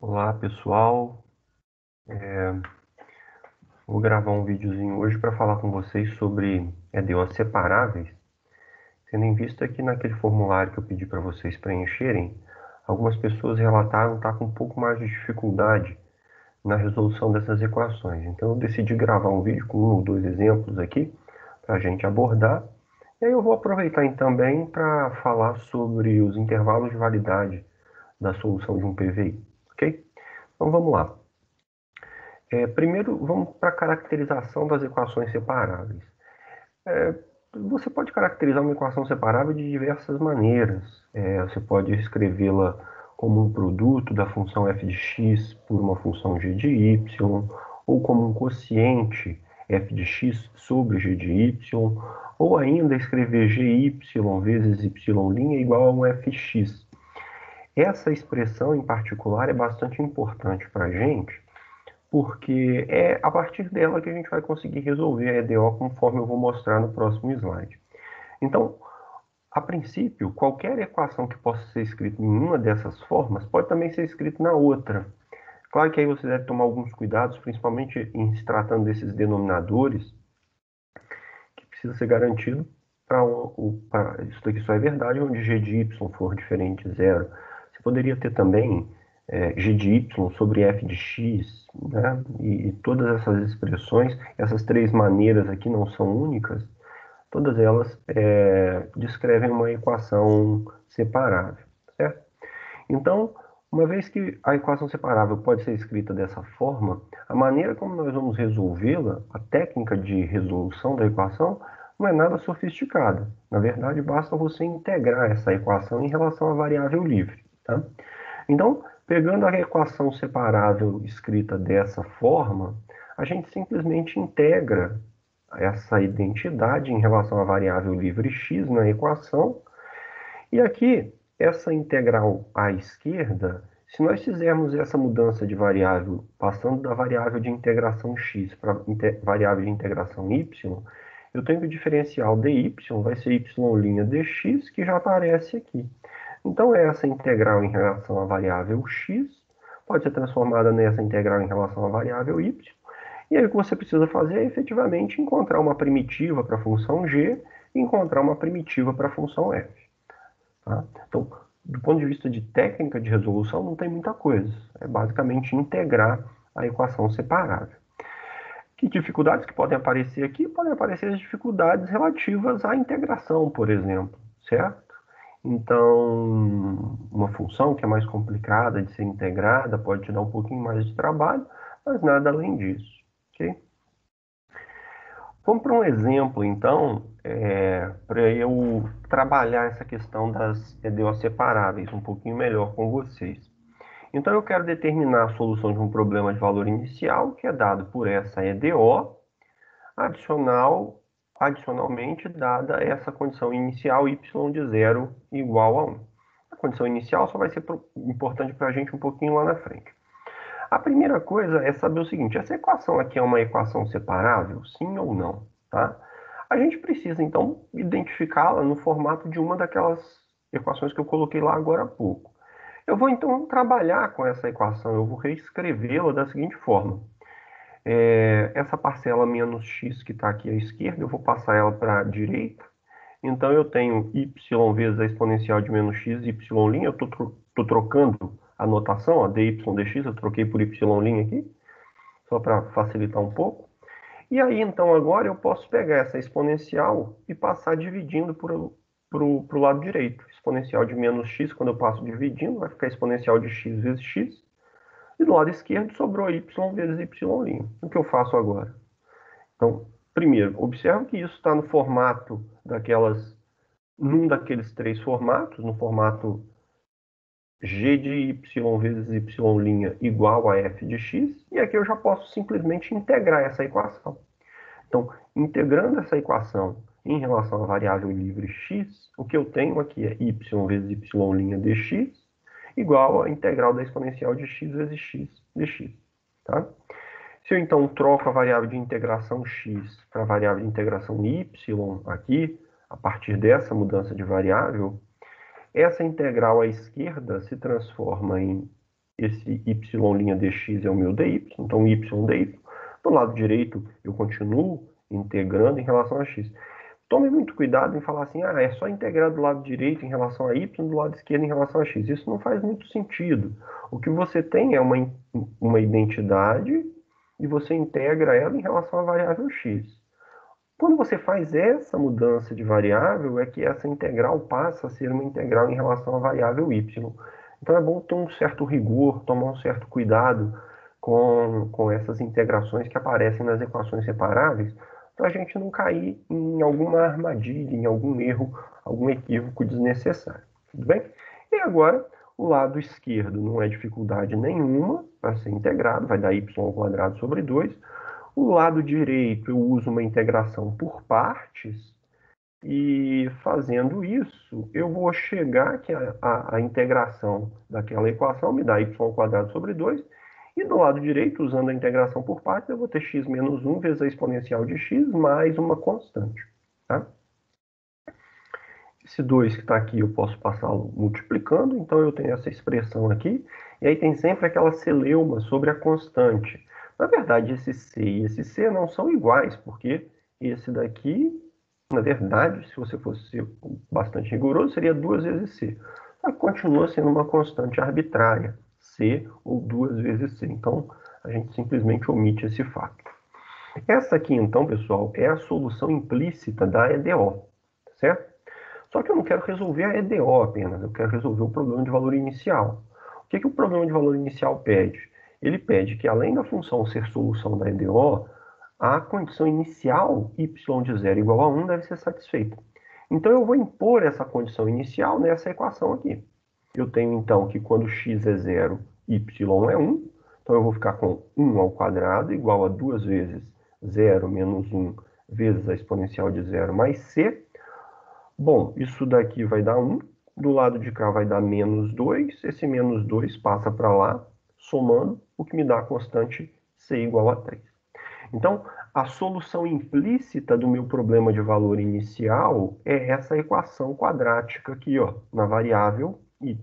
Olá pessoal, vou gravar um videozinho hoje para falar com vocês sobre EDOs separáveis, tendo em vista que naquele formulário que eu pedi para vocês preencherem, algumas pessoas relataram estar com um pouco mais de dificuldade na resolução dessas equações. Então eu decidi gravar um vídeo com um ou dois exemplos aqui para a gente abordar, e aí eu vou aproveitar também para falar sobre os intervalos de validade da solução de um PVI, ok? Então vamos lá. Primeiro, vamos para a caracterização das equações separáveis. Você pode caracterizar uma equação separável de diversas maneiras. Você pode escrevê-la como um produto da função f de x por uma função g de y, ou como um quociente f de x sobre g de y, ou ainda escrever gy vezes y' igual a um fx. Essa expressão em particular é bastante importante para a gente, porque é a partir dela que a gente vai conseguir resolver a EDO conforme eu vou mostrar no próximo slide. Então, a princípio, qualquer equação que possa ser escrita em uma dessas formas pode também ser escrita na outra. Claro que aí você deve tomar alguns cuidados, principalmente em se tratando desses denominadores, que precisa ser garantido para isso daqui só é verdade onde g de y for diferente de zero. Você poderia ter também g de y sobre f de x, né? E todas essas expressões, essas três maneiras aqui não são únicas, todas elas descrevem uma equação separável, certo? Então, uma vez que a equação separável pode ser escrita dessa forma, a maneira como nós vamos resolvê-la, a técnica de resolução da equação, não é nada sofisticada. Na verdade, basta você integrar essa equação em relação à variável livre, tá? Então, pegando a equação separável escrita dessa forma, a gente simplesmente integra essa identidade em relação à variável livre x na equação. E aqui, essa integral à esquerda, se nós fizermos essa mudança de variável, passando da variável de integração x para variável de integração y, eu tenho que o diferencial dy vai ser y' dx, que já aparece aqui. Então, essa integral em relação à variável x pode ser transformada nessa integral em relação à variável y. E aí o que você precisa fazer é efetivamente encontrar uma primitiva para a função g e encontrar uma primitiva para a função f. Tá? Então, do ponto de vista de técnica de resolução, não tem muita coisa. É basicamente integrar a equação separável. Que dificuldades que podem aparecer aqui? Podem aparecer as dificuldades relativas à integração, por exemplo, certo? Então, uma função que é mais complicada de ser integrada pode te dar um pouquinho mais de trabalho, mas nada além disso, ok? Vamos para um exemplo, então, para eu trabalhar essa questão das EDOs separáveis um pouquinho melhor com vocês. Então, eu quero determinar a solução de um problema de valor inicial, que é dado por essa EDO, adicionalmente dada essa condição inicial y de 0 igual a 1. A condição inicial só vai ser importante para a gente um pouquinho lá na frente. A primeira coisa é saber o seguinte: essa equação aqui é uma equação separável? Sim ou não? Tá? A gente precisa, então, identificá-la no formato de uma daquelas equações que eu coloquei lá agora há pouco. Eu vou, então, trabalhar com essa equação, eu vou reescrevê-la da seguinte forma. Essa parcela menos x que está aqui à esquerda, eu vou passar ela para a direita. Então, eu tenho y vezes a exponencial de menos x, y'. Eu estou trocando a notação, ó, dy dx, eu troquei por y' aqui, só para facilitar um pouco. E aí, então, agora eu posso pegar essa exponencial e passar dividindo para o lado direito. Exponencial de menos x, quando eu passo dividindo, vai ficar exponencial de x vezes x. E do lado esquerdo sobrou y vezes y'. O que eu faço agora? Então, primeiro, observe que isso está no formato num daqueles três formatos, no formato g de y vezes y' igual a f de x, e aqui eu já posso simplesmente integrar essa equação. Então, integrando essa equação em relação à variável livre x, o que eu tenho aqui é y vezes y' dx igual à integral da exponencial de x vezes x dx. Tá? Se eu, então, troco a variável de integração x para a variável de integração y aqui, a partir dessa mudança de variável, essa integral à esquerda se transforma em esse y' dx é o meu dy, então y dy. Do lado direito, eu continuo integrando em relação a x. Tome muito cuidado em falar assim, é só integrar do lado direito em relação a y, do lado esquerdo em relação a x. Isso não faz muito sentido. O que você tem é uma identidade e você integra ela em relação à variável x. Quando você faz essa mudança de variável, é que essa integral passa a ser uma integral em relação à variável y. Então é bom ter um certo rigor, tomar um certo cuidado com essas integrações que aparecem nas equações separáveis, para a gente não cair em alguma armadilha, em algum erro, algum equívoco desnecessário. Tudo bem? E agora, o lado esquerdo não é dificuldade nenhuma para ser integrado, vai dar y² sobre 2. O lado direito eu uso uma integração por partes, e fazendo isso, eu vou chegar que a integração daquela equação me dá y² sobre 2, e do lado direito, usando a integração por partes, eu vou ter x menos 1 vezes a exponencial de x mais uma constante. Tá? Esse 2 que está aqui eu posso passá-lo multiplicando, então eu tenho essa expressão aqui, e aí tem sempre aquela celeuma sobre a constante. Na verdade, esse c e esse c não são iguais, porque esse daqui, na verdade, se você fosse ser bastante rigoroso, seria 2 vezes c. Só que continua sendo uma constante arbitrária, c ou 2 vezes c. Então, a gente simplesmente omite esse fato. Essa aqui, então, pessoal, é a solução implícita da EDO, certo? Só que eu não quero resolver a EDO apenas, eu quero resolver o problema de valor inicial. O que o problema de valor inicial pede? Ele pede que, além da função ser solução da EDO, a condição inicial y de 0 igual a 1 deve ser satisfeita. Então, eu vou impor essa condição inicial nessa equação aqui. Eu tenho, então, que quando x é 0, y é 1. Então, eu vou ficar com 1 ao quadrado igual a 2 vezes 0 menos 1 vezes a exponencial de 0 mais c. Bom, isso daqui vai dar 1. Do lado de cá vai dar menos 2. Esse menos 2 passa para lá, somando, o que me dá a constante c igual a 3. Então, a solução implícita do meu problema de valor inicial é essa equação quadrática aqui, ó, na variável y.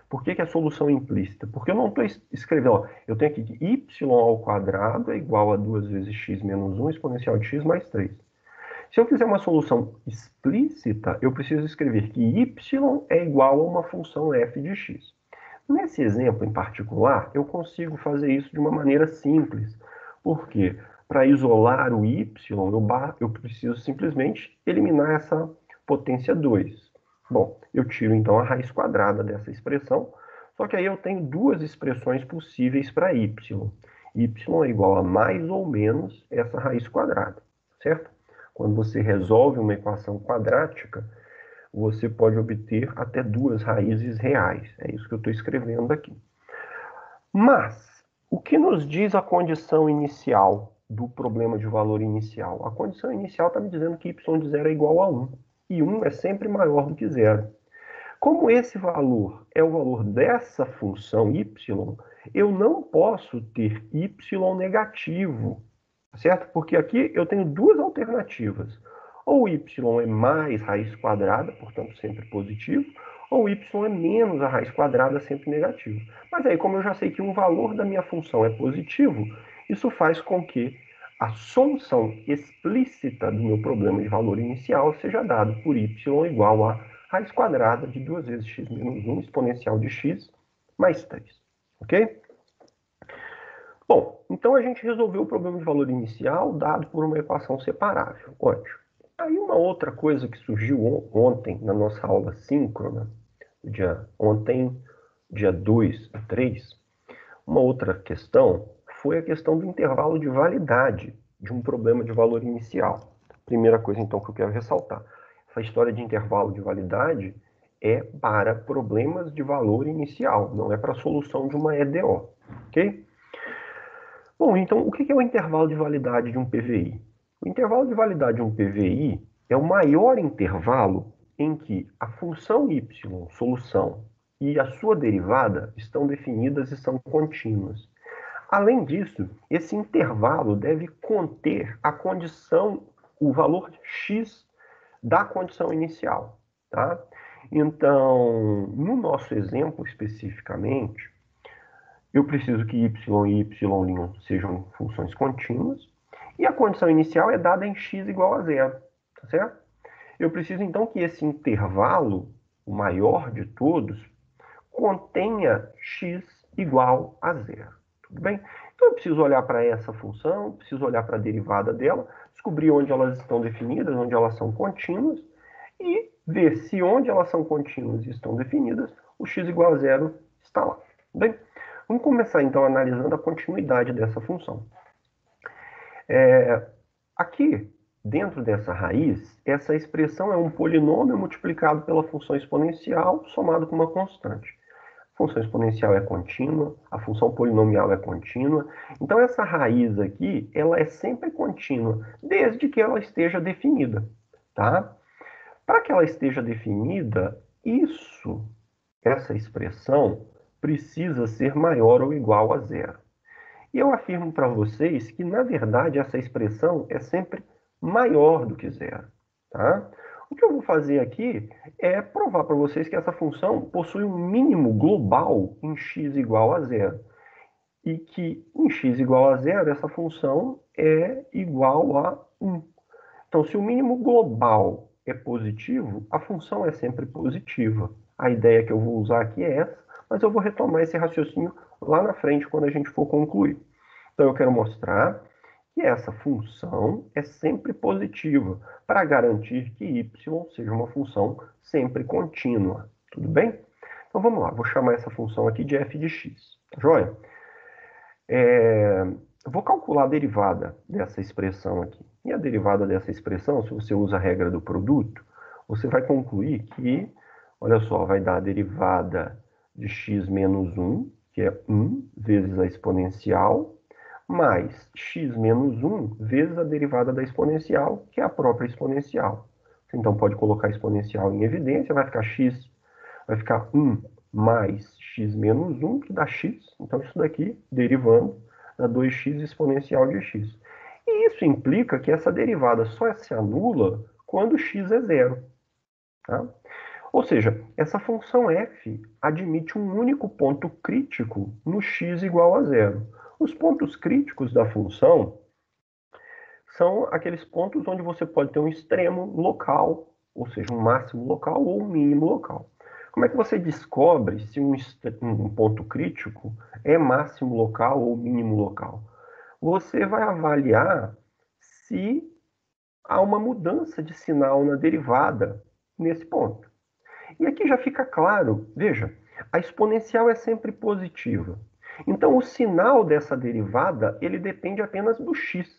Por que é solução implícita? Porque eu não estou escrevendo, ó, eu tenho aqui que y ao quadrado é igual a 2 vezes x menos 1 exponencial de x mais 3. Se eu fizer uma solução explícita, eu preciso escrever que y é igual a uma função f de x. Nesse exemplo em particular, eu consigo fazer isso de uma maneira simples. Por quê? Para isolar o y, eu preciso simplesmente eliminar essa potência 2. Bom, eu tiro então a raiz quadrada dessa expressão, só que aí eu tenho duas expressões possíveis para y. Y é igual a mais ou menos essa raiz quadrada, certo? Quando você resolve uma equação quadrática, você pode obter até duas raízes reais. É isso que eu estou escrevendo aqui. Mas, o que nos diz a condição inicial do problema de valor inicial? A condição inicial está me dizendo que y de 0 é igual a 1. E 1 é sempre maior do que 0. Como esse valor é o valor dessa função y, eu não posso ter y negativo, certo? Porque aqui eu tenho duas alternativas. Ou y é mais raiz quadrada, portanto sempre positivo, ou y é menos a raiz quadrada, sempre negativo. Mas aí, como eu já sei que um valor da minha função é positivo, isso faz com que a solução explícita do meu problema de valor inicial seja dado por y igual a raiz quadrada de 2 vezes x menos 1 exponencial de x mais 3. Ok? Bom, então a gente resolveu o problema de valor inicial dado por uma equação separável. Ótimo. Aí uma outra coisa que surgiu ontem na nossa aula síncrona, ontem, dia 2 e 3, uma outra questão foi a questão do intervalo de validade de um problema de valor inicial. Primeira coisa, então, que eu quero ressaltar. Essa história de intervalo de validade é para problemas de valor inicial, não é para a solução de uma EDO, ok? Bom, então, o que é o intervalo de validade de um PVI? O intervalo de validade de um PVI é o maior intervalo em que a função y, solução, e a sua derivada estão definidas e são contínuas. Além disso, esse intervalo deve conter a condição, o valor x da condição inicial, tá? Então, no nosso exemplo especificamente, Eu preciso que y e y' sejam funções contínuas. E a condição inicial é dada em x igual a zero, tá certo? Eu preciso, então, que esse intervalo, o maior de todos, contenha x igual a zero. Tudo bem? Então, eu preciso olhar para essa função, preciso olhar para a derivada dela, descobrir onde elas estão definidas, onde elas são contínuas, e ver se onde elas são contínuas e estão definidas, o x igual a zero está lá. Bem, vamos começar, então, analisando a continuidade dessa função. Aqui, dentro dessa raiz, essa expressão é um polinômio multiplicado pela função exponencial somado com uma constante. A função exponencial é contínua, a função polinomial é contínua. Então, essa raiz aqui, ela é sempre contínua, desde que ela esteja definida, tá? Para que ela esteja definida, essa expressão, precisa ser maior ou igual a zero. E eu afirmo para vocês que, na verdade, essa expressão é sempre maior do que zero, tá? O que eu vou fazer aqui é provar para vocês que essa função possui um mínimo global em x igual a zero. E que em x igual a zero, essa função é igual a 1. Então, se o mínimo global é positivo, a função é sempre positiva. A ideia que eu vou usar aqui é essa, mas eu vou retomar esse raciocínio lá na frente, quando a gente for concluir. Então, eu quero mostrar que essa função é sempre positiva, para garantir que y seja uma função sempre contínua. Tudo bem? Então, vamos lá. Vou chamar essa função aqui de f de x. Tá joia? Eu vou calcular a derivada dessa expressão aqui. E a derivada dessa expressão, se você usa a regra do produto, você vai concluir que, olha só, vai dar a derivada de x menos 1, que é 1 vezes a exponencial, mais x menos 1 vezes a derivada da exponencial, que é a própria exponencial. Você, então, pode colocar a exponencial em evidência, vai ficar 1 mais x menos 1, que dá x. Então, isso daqui, derivando, dá 2x exponencial de x. E isso implica que essa derivada só se anula quando x é zero. Tá? Ou seja, essa função f admite um único ponto crítico no x igual a zero. Os pontos críticos da função são aqueles pontos onde você pode ter um extremo local, ou seja, um máximo local ou um mínimo local. Como é que você descobre se um ponto crítico é máximo local ou mínimo local? Você vai avaliar se há uma mudança de sinal na derivada nesse ponto. E aqui já fica claro, veja, a exponencial é sempre positiva. Então, o sinal dessa derivada, ele depende apenas do x.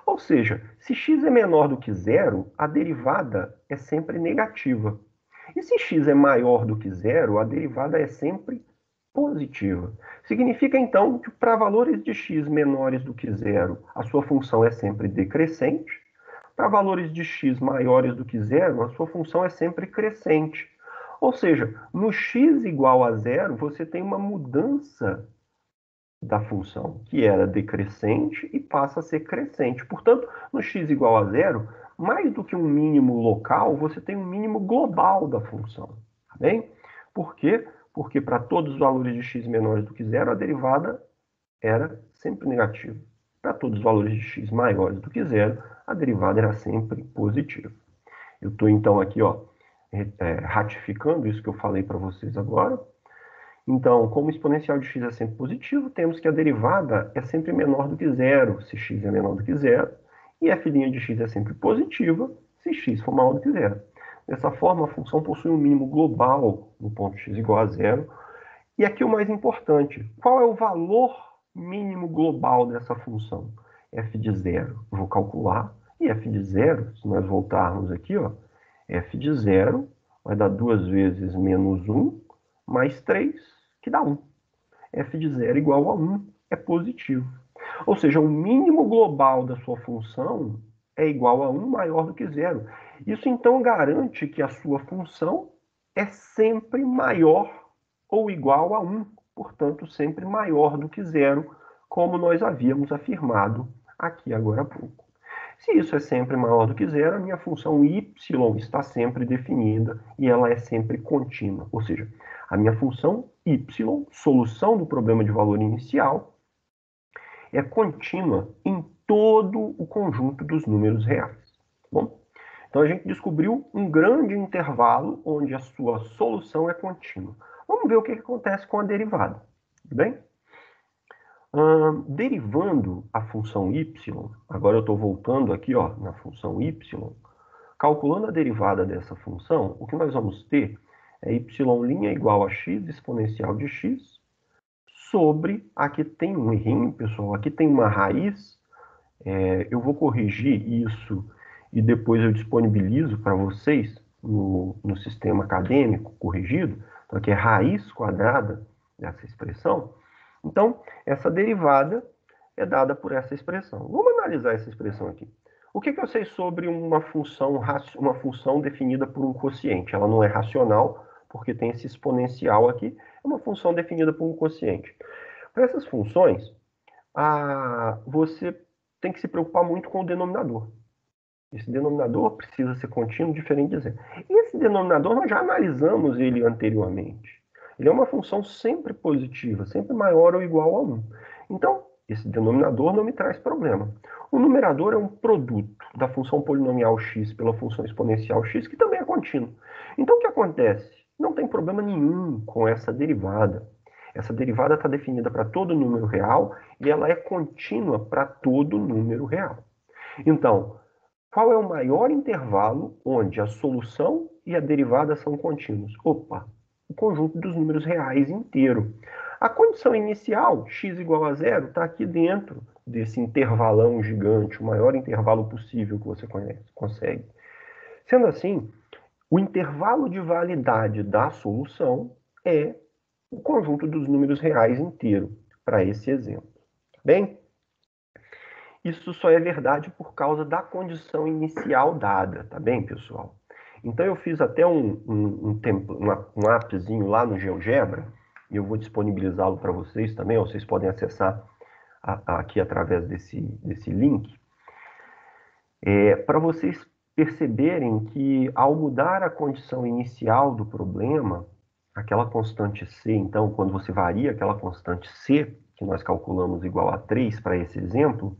Ou seja, se x é menor do que zero, a derivada é sempre negativa. E se x é maior do que zero, a derivada é sempre positiva. Significa, então, que para valores de x menores do que zero, a sua função é sempre decrescente. Para valores de x maiores do que zero, a sua função é sempre crescente. Ou seja, no x igual a zero, você tem uma mudança da função, que era decrescente e passa a ser crescente. Portanto, no x igual a zero, mais do que um mínimo local, você tem um mínimo global da função. Tá bem? Por quê? Porque para todos os valores de x menores do que zero, a derivada era sempre negativa. Para todos os valores de x maiores do que zero, a derivada era sempre positiva. Eu estou, então, aqui ratificando isso que eu falei para vocês agora. Então, como o exponencial de x é sempre positivo, temos que a derivada é sempre menor do que zero, se x é menor do que zero, e f' de x é sempre positiva, se x for maior do que zero. Dessa forma, a função possui um mínimo global no ponto x igual a zero. E aqui o mais importante, qual é o valor mínimo global dessa função? F de zero. Eu vou calcular, e f de zero, se nós voltarmos aqui, f de zero vai dar 2 vezes menos 1, mais 3, que dá 1. F de zero igual a 1 é positivo. Ou seja, o mínimo global da sua função é igual a 1 maior do que zero. Isso, então, garante que a sua função é sempre maior ou igual a 1, portanto, sempre maior do que zero, como nós havíamos afirmado aqui agora há pouco. Se isso é sempre maior do que zero, a minha função y está sempre definida e ela é sempre contínua. Ou seja, a minha função y, solução do problema de valor inicial, é contínua em todo o conjunto dos números reais. Bom, então a gente descobriu um grande intervalo onde a sua solução é contínua. Vamos ver o que acontece com a derivada. Tudo bem? Derivando a função y, agora eu estou voltando aqui na função y, calculando a derivada dessa função, o que nós vamos ter é y' igual a x exponencial de x sobre, aqui tem um errinho, pessoal, aqui tem uma raiz, eu vou corrigir isso e depois eu disponibilizo para vocês no sistema acadêmico corrigido, então aqui é raiz quadrada dessa expressão. Então, essa derivada é dada por essa expressão. Vamos analisar essa expressão aqui. O que eu sei sobre uma função definida por um quociente? Ela não é racional, porque tem esse exponencial aqui, é uma função definida por um quociente. Para essas funções, você tem que se preocupar muito com o denominador. Esse denominador precisa ser contínuo, diferente de zero. E esse denominador, nós já analisamos ele anteriormente. Ele é uma função sempre positiva, sempre maior ou igual a 1. Então, esse denominador não me traz problema. O numerador é um produto da função polinomial x pela função exponencial x, que também é contínuo. Então, o que acontece? Não tem problema nenhum com essa derivada. Essa derivada está definida para todo número real e ela é contínua para todo número real. Então, qual é o maior intervalo onde a solução e a derivada são contínuos? Opa, o conjunto dos números reais inteiro. A condição inicial, x igual a zero, está aqui dentro desse intervalão gigante, o maior intervalo possível que você consegue. Sendo assim, o intervalo de validade da solução é o conjunto dos números reais inteiro, para esse exemplo. Bem? Isso só é verdade por causa da condição inicial dada, tá bem, pessoal? Então eu fiz até um appzinho lá no GeoGebra, e eu vou disponibilizá-lo para vocês também, ou vocês podem acessar aqui através desse link, para vocês perceberem que ao mudar a condição inicial do problema, aquela constante C, então, quando você varia aquela constante C, que nós calculamos igual a 3 para esse exemplo,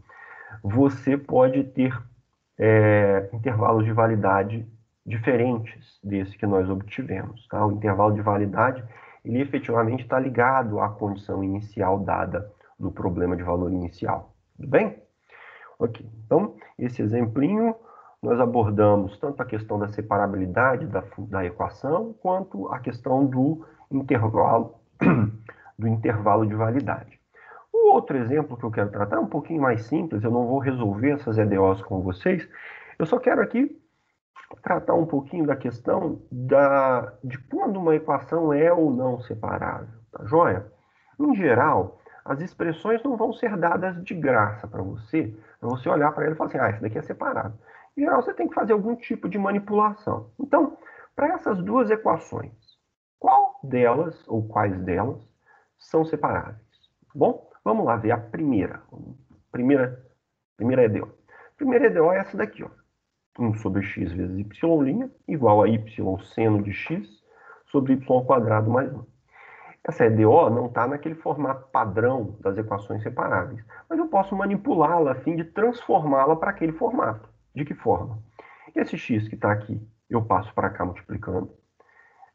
você pode ter intervalos de validade diferentes desse que nós obtivemos. Tá? O intervalo de validade, ele efetivamente está ligado à condição inicial dada do problema de valor inicial. Tudo bem? Ok. Então, esse exemplinho, nós abordamos tanto a questão da separabilidade da equação, quanto a questão do intervalo de validade. O outro exemplo que eu quero tratar é um pouquinho mais simples, eu não vou resolver essas EDOs com vocês, eu só quero aqui tratar um pouquinho da questão de quando uma equação é ou não separável, tá joia? Em geral, as expressões não vão ser dadas de graça para você olhar para ela e falar assim, isso daqui é separável. Em geral, você tem que fazer algum tipo de manipulação. Então, para essas duas equações, qual delas, ou quais delas, são separáveis? Bom, vamos lá ver a primeira EDO. A primeira EDO é essa daqui, 1 sobre x vezes y' igual a y seno de x sobre y ao quadrado mais 1. Essa EDO não está naquele formato padrão das equações separáveis, mas eu posso manipulá-la a fim de transformá-la para aquele formato. De que forma? Esse x que está aqui, eu passo para cá multiplicando.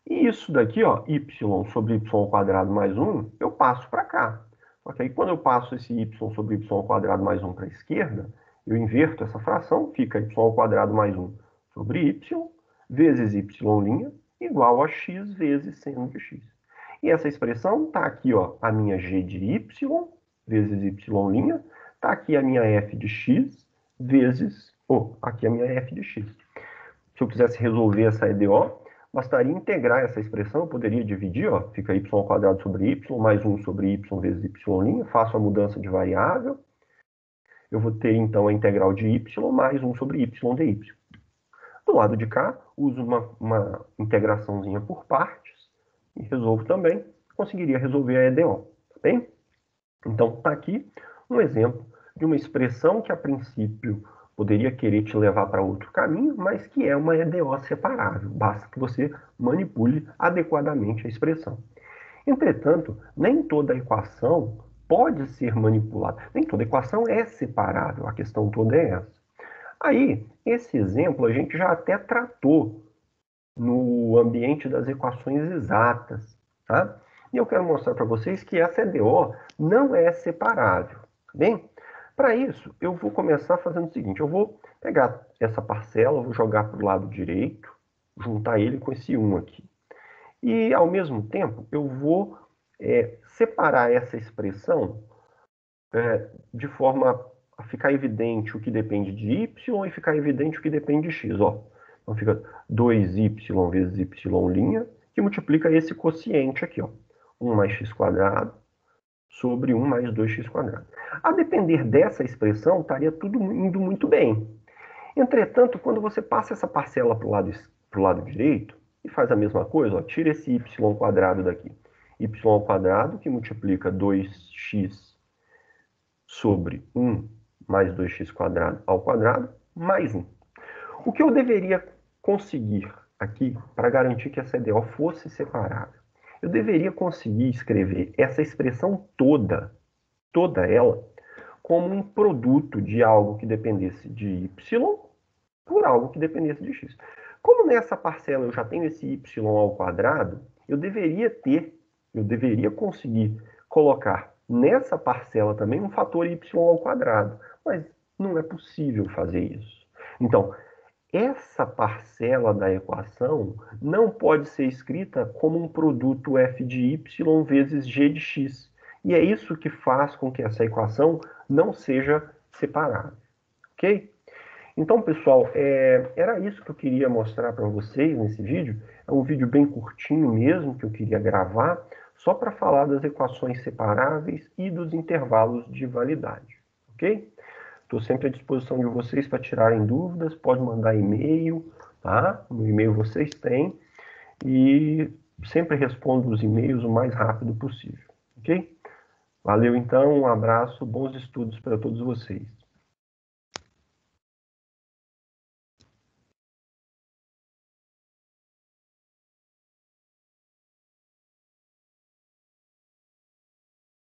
E isso daqui, y sobre y ao quadrado mais 1, eu passo para cá. Só que aí quando eu passo esse y sobre y ao quadrado mais 1 para a esquerda, eu inverto essa fração, fica y ao quadrado mais 1 sobre y vezes y' igual a x vezes seno de x. E essa expressão está aqui, a minha g de y vezes y', está aqui a minha f de x vezes, aqui a minha f de x. Se eu quisesse resolver essa EDO, bastaria integrar essa expressão, eu poderia dividir, fica y ao quadrado sobre y, mais 1 sobre y vezes y', faço a mudança de variável, eu vou ter então a integral de y mais 1 sobre y dy. Do lado de cá, uso uma integraçãozinha por partes, e resolvo também, conseguiria resolver a EDO, tá bem? Então, está aqui um exemplo de uma expressão que, a princípio, poderia querer te levar para outro caminho, mas que é uma EDO separável. Basta que você manipule adequadamente a expressão. Entretanto, nem toda equação pode ser manipulada. Nem toda equação é separável. A questão toda é essa. Aí, esse exemplo a gente já até tratou no ambiente das equações exatas, tá? E eu quero mostrar para vocês que essa EDO não é separável, tá bem? Para isso, eu vou começar fazendo o seguinte, eu vou pegar essa parcela, vou jogar para o lado direito, juntar ele com esse 1 aqui. E, ao mesmo tempo, eu vou separar essa expressão de forma a ficar evidente o que depende de y e ficar evidente o que depende de x. Ó. Então fica 2y vezes y', que multiplica esse quociente aqui, ó, 1 mais x² sobre 1 mais 2x². A depender dessa expressão, estaria tudo indo muito bem. Entretanto, quando você passa essa parcela para o lado direito, e faz a mesma coisa, ó, tira esse y² daqui. Y² que multiplica 2x sobre 1 mais 2x² ao quadrado, mais 1. O que eu deveria conseguir aqui, para garantir que essa EDO fosse separável? Eu deveria conseguir escrever essa expressão toda ela, como um produto de algo que dependesse de y por algo que dependesse de x. Como nessa parcela eu já tenho esse y ao quadrado, eu deveria conseguir colocar nessa parcela também um fator y ao quadrado, mas não é possível fazer isso. Então, essa parcela da equação não pode ser escrita como um produto f de y vezes g de x. E é isso que faz com que essa equação não seja separável. Ok? Então, pessoal, era isso que eu queria mostrar para vocês nesse vídeo. É um vídeo bem curtinho mesmo, que eu queria gravar, só para falar das equações separáveis e dos intervalos de validade. Ok? Estou sempre à disposição de vocês para tirarem dúvidas, pode mandar e-mail, tá? No e-mail vocês têm, e sempre respondo os e-mails o mais rápido possível, ok? Valeu então, um abraço, bons estudos para todos vocês.